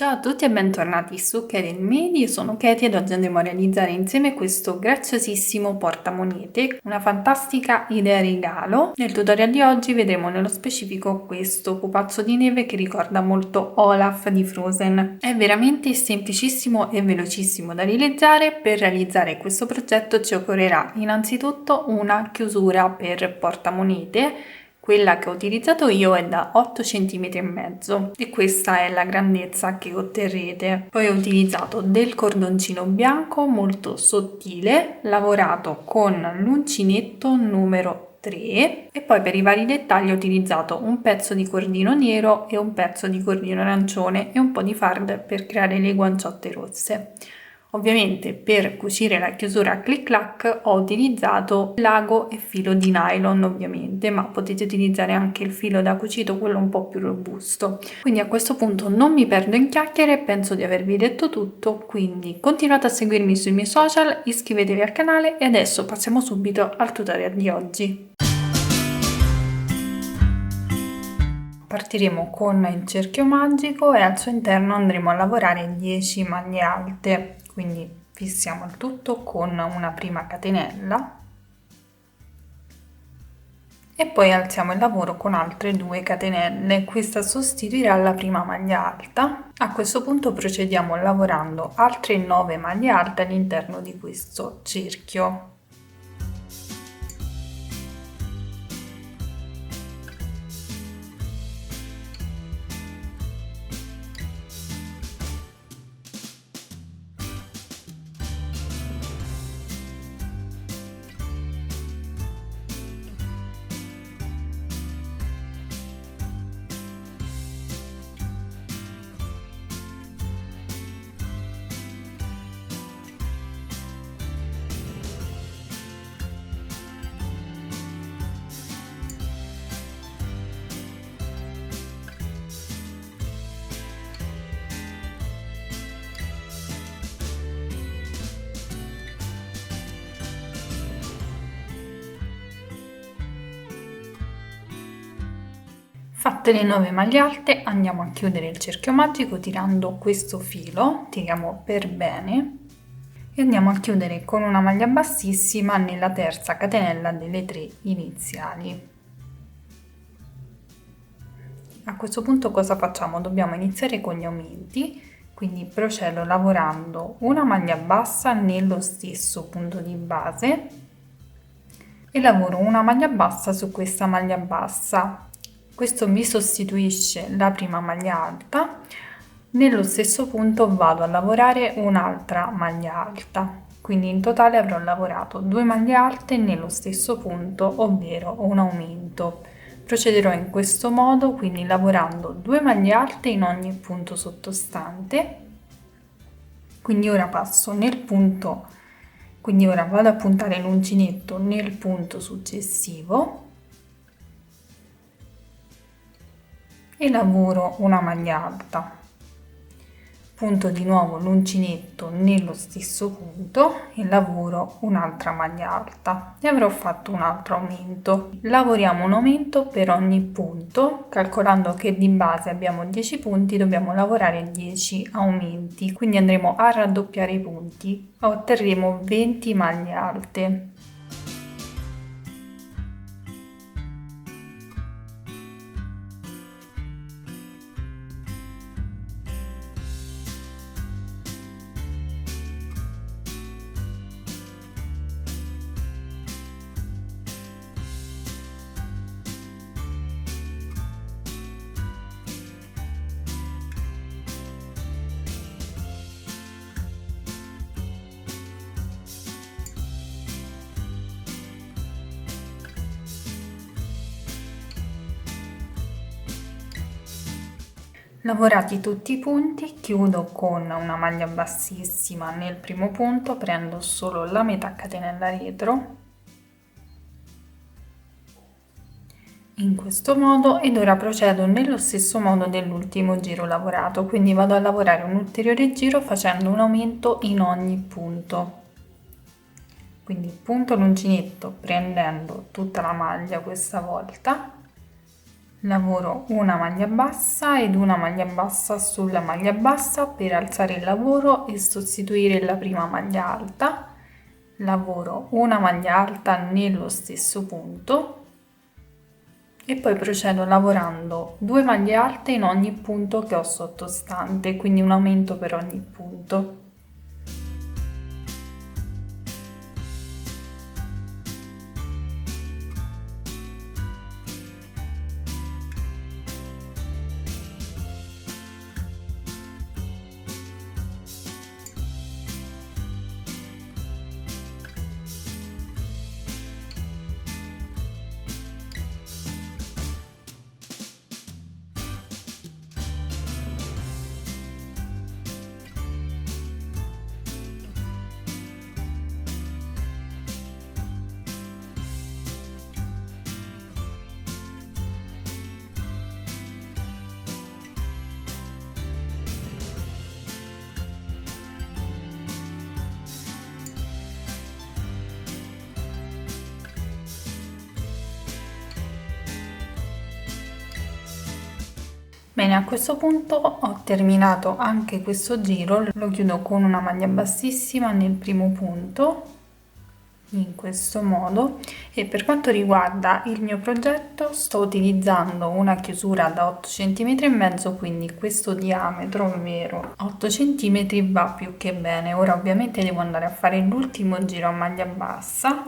Ciao a tutti e bentornati su Katie Medi, io sono Katie ed oggi andremo a realizzare insieme questo graziosissimo portamonete, una fantastica idea regalo. Nel tutorial di oggi vedremo nello specifico questo pupazzo di neve che ricorda molto Olaf di Frozen. È veramente semplicissimo e velocissimo da realizzare. Per realizzare questo progetto ci occorrerà innanzitutto una chiusura per portamonete. Quella che ho utilizzato io è da 8 cm e mezzo e questa è la grandezza che otterrete. Poi ho utilizzato del cordoncino bianco molto sottile, lavorato con l'uncinetto numero 3 e poi per i vari dettagli ho utilizzato un pezzo di cordino nero e un pezzo di cordino arancione e un po' di fard per creare le guanciotte rosse. Ovviamente per cucire la chiusura click clack ho utilizzato lago e filo di nylon ovviamente, ma potete utilizzare anche il filo da cucito, quello un po' più robusto. Quindi a questo punto non mi perdo in chiacchiere, penso di avervi detto tutto, quindi continuate a seguirmi sui miei social, iscrivetevi al canale e adesso passiamo subito al tutorial di oggi. Partiremo con il cerchio magico e al suo interno andremo a lavorare 10 maglie alte, quindi fissiamo il tutto con una prima catenella e poi alziamo il lavoro con altre 2 catenelle. Questa sostituirà la prima maglia alta. A questo punto procediamo lavorando altre 9 maglie alte all'interno di questo cerchio. Fatte le 9 maglie alte andiamo a chiudere il cerchio magico tirando questo filo, tiriamo per bene e andiamo a chiudere con una maglia bassissima nella terza catenella delle 3 iniziali. A questo punto cosa facciamo? Dobbiamo iniziare con gli aumenti, quindi procedo lavorando una maglia bassa nello stesso punto di base e lavoro una maglia bassa su questa maglia bassa. Questo mi sostituisce la prima maglia alta. Nello stesso punto vado a lavorare un'altra maglia alta, quindi in totale avrò lavorato 2 maglie alte nello stesso punto, ovvero un aumento. Procederò in questo modo, quindi lavorando 2 maglie alte in ogni punto sottostante. Quindi ora passo nel punto, quindi ora vado a puntare l'uncinetto nel punto successivo e lavoro una maglia alta, punto di nuovo l'uncinetto nello stesso punto e lavoro un'altra maglia alta e avrò fatto un altro aumento. Lavoriamo un aumento per ogni punto, calcolando che di base abbiamo 10 punti, dobbiamo lavorare 10 aumenti, quindi andremo a raddoppiare i punti, otterremo 20 maglie alte. Lavorati tutti i punti, chiudo con una maglia bassissima nel primo punto, prendo solo la metà catenella retro in questo modo ed ora procedo nello stesso modo dell'ultimo giro lavorato, quindi vado a lavorare un ulteriore giro facendo un aumento in ogni punto. Quindi punto l'uncinetto prendendo tutta la maglia questa volta lavoro una maglia bassa ed una maglia bassa sulla maglia bassa per alzare il lavoro e sostituire la prima maglia alta, lavoro una maglia alta nello stesso punto e poi procedo lavorando 2 maglie alte in ogni punto che ho sottostante, quindi un aumento per ogni punto. Bene, a questo punto ho terminato anche questo giro, lo chiudo con una maglia bassissima nel primo punto, in questo modo, e per quanto riguarda il mio progetto sto utilizzando una chiusura da 8 cm e mezzo, quindi questo diametro, ovvero 8 cm, va più che bene. Ora ovviamente devo andare a fare l'ultimo giro a maglia bassa.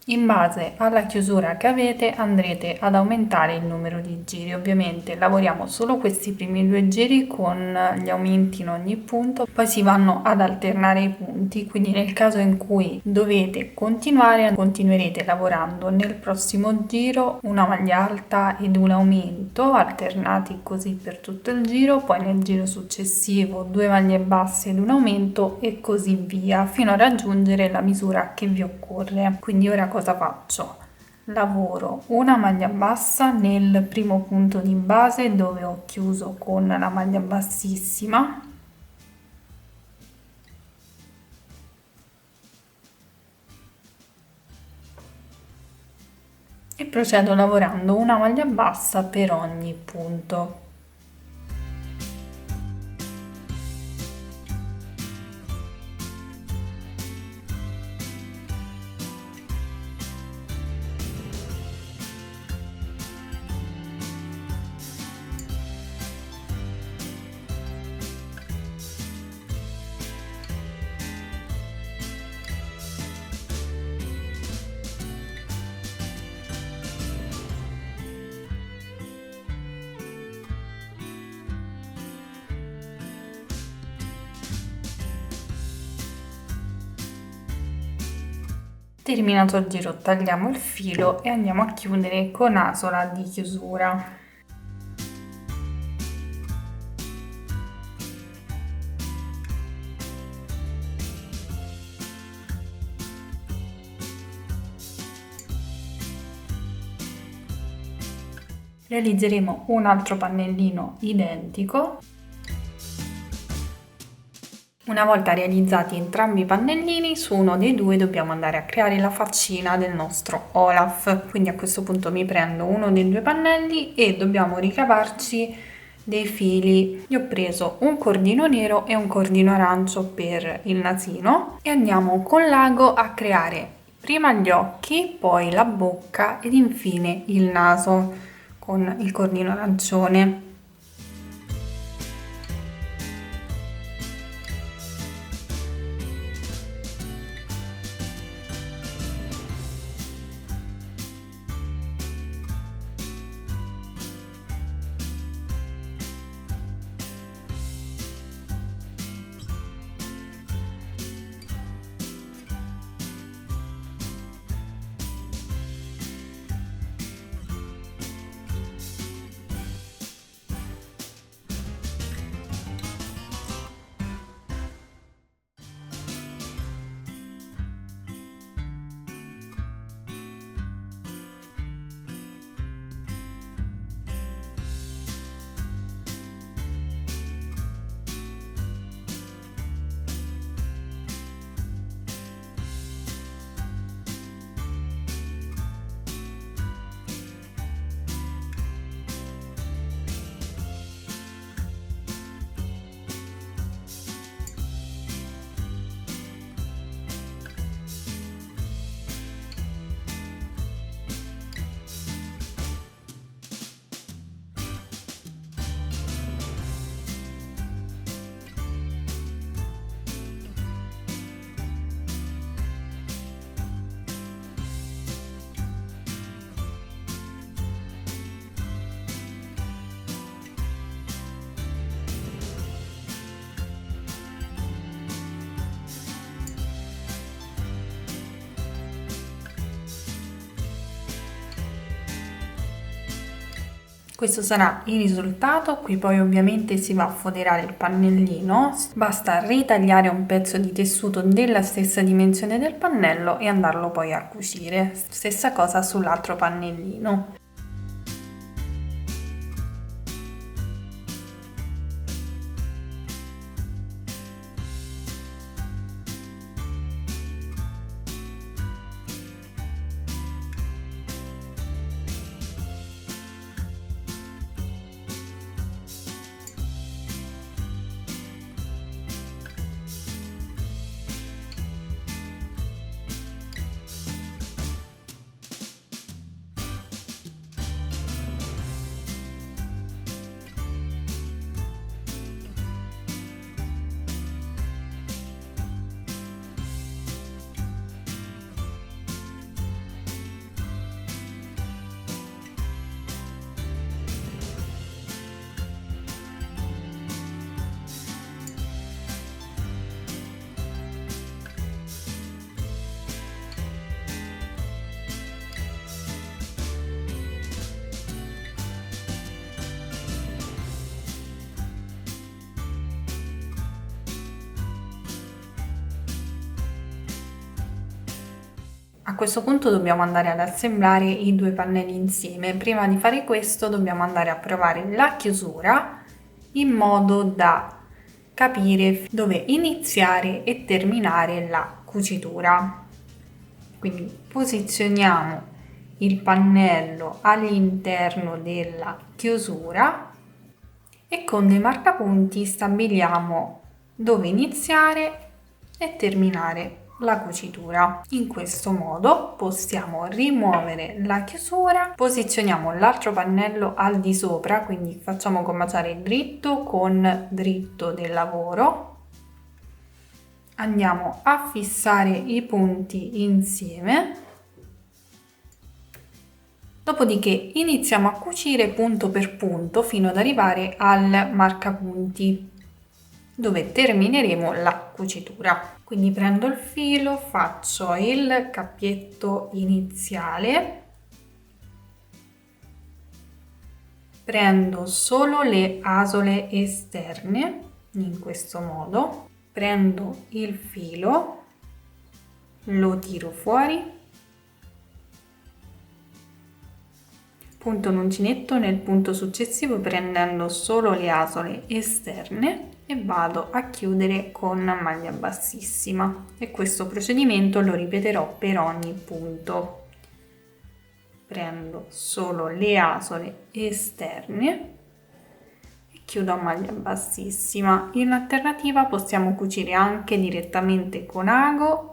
In base alla chiusura che avete andrete ad aumentare il numero di giri. Ovviamente lavoriamo solo questi primi 2 giri con gli aumenti in ogni punto, poi si vanno ad alternare i punti, quindi nel caso in cui dovete continuare, continuerete lavorando nel prossimo giro una maglia alta ed un aumento alternati così per tutto il giro, poi nel giro successivo 2 maglie basse ed un aumento e così via fino a raggiungere la misura che vi occorre. Quindi ora cosa faccio? Lavoro una maglia bassa nel primo punto di base dove ho chiuso con la maglia bassissima, e procedo lavorando una maglia bassa per ogni punto. Terminato il giro tagliamo il filo e andiamo a chiudere con asola di chiusura. Realizzeremo un altro pannellino identico. Una volta realizzati entrambi i pannellini, su uno dei due dobbiamo andare a creare la faccina del nostro Olaf. Quindi a questo punto mi prendo uno dei due pannelli e dobbiamo ricavarci dei fili. Io ho preso un cordino nero e un cordino arancio per il nasino e andiamo con l'ago a creare prima gli occhi, poi la bocca ed infine il naso con il cordino arancione. Questo sarà il risultato. Qui poi ovviamente si va a foderare il pannellino, basta ritagliare un pezzo di tessuto della stessa dimensione del pannello e andarlo poi a cucire. Stessa cosa sull'altro pannellino. A questo punto dobbiamo andare ad assemblare i due pannelli insieme. Prima di fare questo dobbiamo andare a provare la chiusura in modo da capire dove iniziare e terminare la cucitura. Quindi posizioniamo il pannello all'interno della chiusura e con dei marcapunti stabiliamo dove iniziare e terminare la cucitura. In questo modo possiamo rimuovere la chiusura, posizioniamo l'altro pannello al di sopra, quindi facciamo combaciare dritto con dritto del lavoro, andiamo a fissare i punti insieme, dopodiché iniziamo a cucire punto per punto fino ad arrivare al marcapunti dove termineremo la cucitura. Quindi prendo il filo, faccio il cappietto iniziale, prendo solo le asole esterne in questo modo, prendo il filo, lo tiro fuori, punto un uncinetto nel punto successivo prendendo solo le asole esterne e vado a chiudere con maglia bassissima, e questo procedimento lo ripeterò per ogni punto. Prendo solo le asole esterne e chiudo a maglia bassissima. In alternativa possiamo cucire anche direttamente con ago.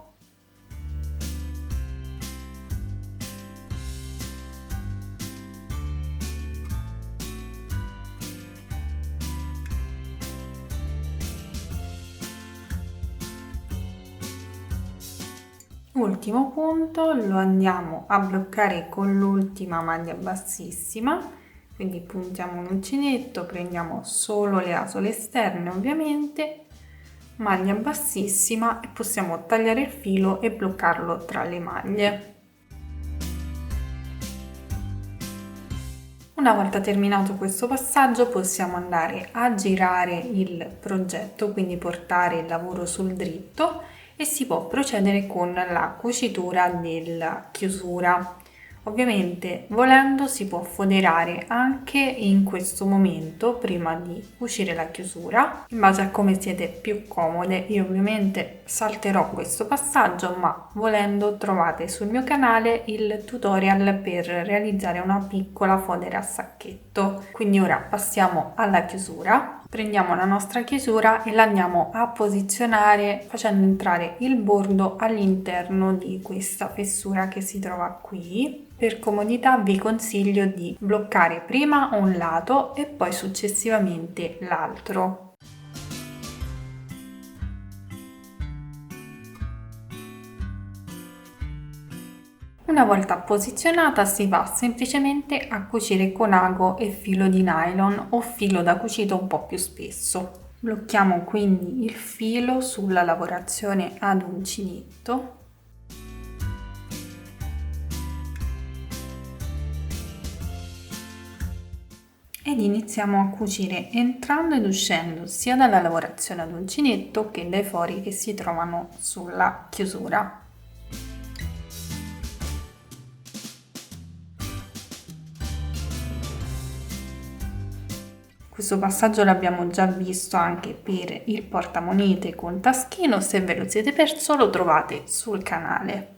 Ultimo punto lo andiamo a bloccare con l'ultima maglia bassissima, quindi puntiamo un uncinetto, prendiamo solo le asole esterne ovviamente, maglia bassissima, e possiamo tagliare il filo e bloccarlo tra le maglie. Una volta terminato questo passaggio possiamo andare a girare il progetto, quindi portare il lavoro sul dritto, e si può procedere con la cucitura della chiusura. Ovviamente volendo si può foderare anche in questo momento prima di cucire la chiusura, in base a come siete più comode. Io ovviamente salterò questo passaggio, ma volendo trovate sul mio canale il tutorial per realizzare una piccola fodera a sacchetto. Quindi ora passiamo alla chiusura. Prendiamo la nostra chiusura e la andiamo a posizionare facendo entrare il bordo all'interno di questa fessura che si trova qui. Per comodità vi consiglio di bloccare prima un lato e poi successivamente l'altro. Una volta posizionata si va semplicemente a cucire con ago e filo di nylon o filo da cucito un po' più spesso. Blocchiamo quindi il filo sulla lavorazione ad uncinetto. ed iniziamo a cucire entrando ed uscendo sia dalla lavorazione ad uncinetto che dai fori che si trovano sulla chiusura. Questo passaggio l'abbiamo già visto anche per il portamonete con taschino, se ve lo siete perso lo trovate sul canale.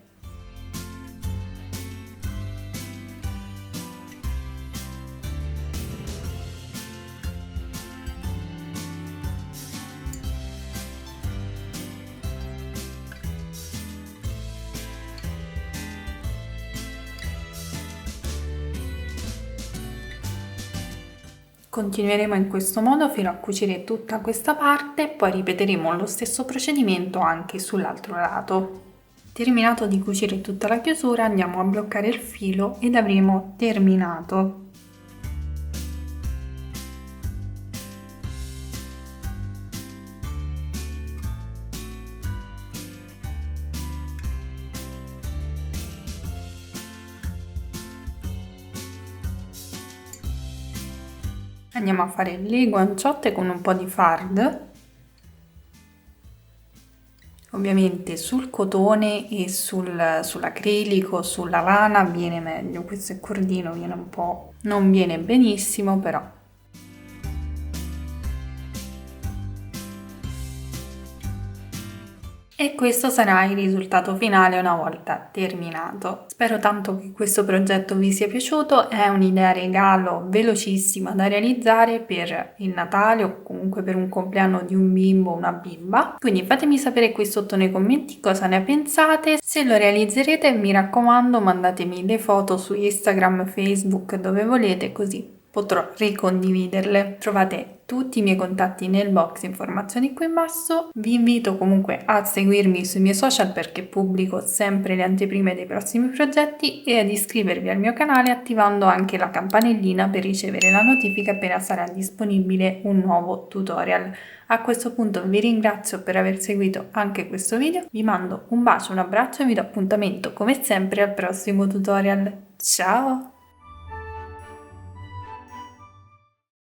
Continueremo in questo modo fino a cucire tutta questa parte, poi ripeteremo lo stesso procedimento anche sull'altro lato. Terminato di cucire tutta la chiusura, andiamo a bloccare il filo ed avremo terminato. Andiamo a fare le guanciotte con un po' di fard, ovviamente sul cotone e sull'acrilico, sulla lana viene meglio, questo è cordino, viene un po', non viene benissimo però. E questo sarà il risultato finale una volta terminato. Spero tanto che questo progetto vi sia piaciuto, è un'idea regalo velocissima da realizzare per il Natale o comunque per un compleanno di un bimbo o una bimba. Quindi fatemi sapere qui sotto nei commenti cosa ne pensate, se lo realizzerete mi raccomando mandatemi le foto su Instagram, Facebook, dove volete, così potrò ricondividerle. Trovate tutti i miei contatti nel box informazioni qui in basso. Vi invito comunque a seguirmi sui miei social perché pubblico sempre le anteprime dei prossimi progetti e ad iscrivervi al mio canale attivando anche la campanellina per ricevere la notifica appena sarà disponibile un nuovo tutorial. A questo punto vi ringrazio per aver seguito anche questo video, vi mando un bacio, un abbraccio e vi do appuntamento come sempre al prossimo tutorial. Ciao!